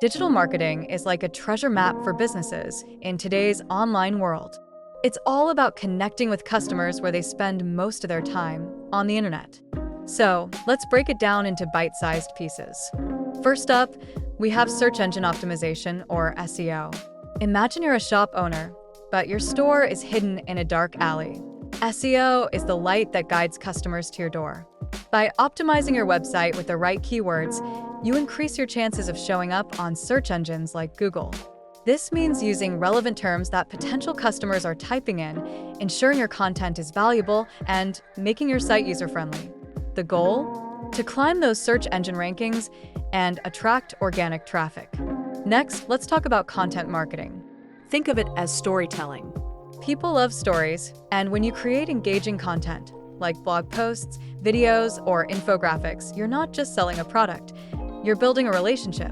Digital marketing is like a treasure map for businesses in today's online world. It's all about connecting with customers where they spend most of their time, on the internet. So, let's break it down into bite-sized pieces. First up, we have search engine optimization, or SEO. Imagine you're a shop owner, but your store is hidden in a dark alley. SEO is the light that guides customers to your door. By optimizing your website with the right keywords, you increase your chances of showing up on search engines like Google. This means using relevant terms that potential customers are typing in, ensuring your content is valuable, and making your site user-friendly. The goal? To climb those search engine rankings and attract organic traffic. Next, let's talk about content marketing. Think of it as storytelling. People love stories, and when you create engaging content, like blog posts, videos, or infographics, you're not just selling a product, you're building a relationship.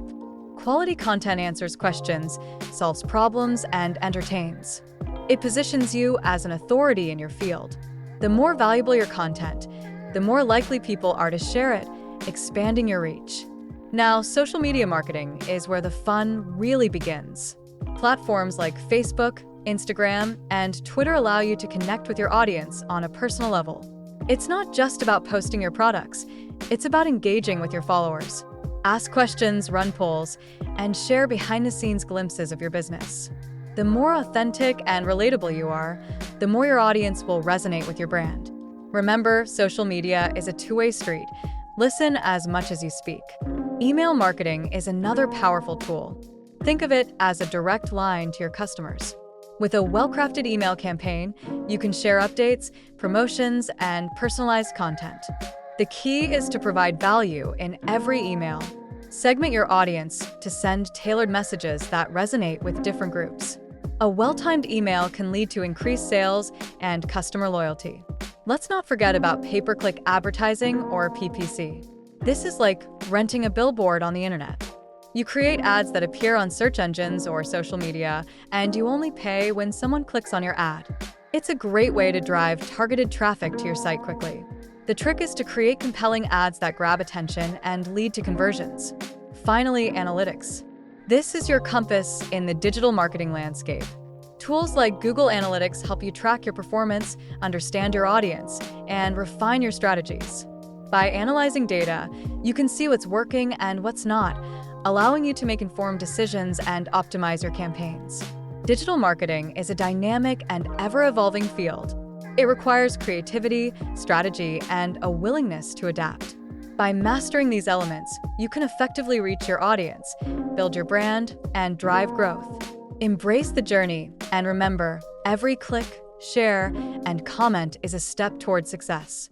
Quality content answers questions, solves problems, and entertains. It positions you as an authority in your field. The more valuable your content, the more likely people are to share it, expanding your reach. Now, social media marketing is where the fun really begins. Platforms like Facebook, Instagram, and Twitter allow you to connect with your audience on a personal level. It's not just about posting your products, it's about engaging with your followers. Ask questions, run polls, and share behind-the-scenes glimpses of your business. The more authentic and relatable you are, the more your audience will resonate with your brand. Remember, social media is a two-way street. Listen as much as you speak. Email marketing is another powerful tool. Think of it as a direct line to your customers. With a well-crafted email campaign, you can share updates, promotions, and personalized content. The key is to provide value in every email. Segment your audience to send tailored messages that resonate with different groups. A well-timed email can lead to increased sales and customer loyalty. Let's not forget about pay-per-click advertising, or PPC. This is like renting a billboard on the internet. You create ads that appear on search engines or social media, and you only pay when someone clicks on your ad. It's a great way to drive targeted traffic to your site quickly. The trick is to create compelling ads that grab attention and lead to conversions. Finally, analytics. This is your compass in the digital marketing landscape. Tools like Google Analytics help you track your performance, understand your audience, and refine your strategies. By analyzing data, you can see what's working and what's not, allowing you to make informed decisions and optimize your campaigns. Digital marketing is a dynamic and ever-evolving field. It requires creativity, strategy, and a willingness to adapt. By mastering these elements, you can effectively reach your audience, build your brand, and drive growth. Embrace the journey, and remember, every click, share, and comment is a step toward success.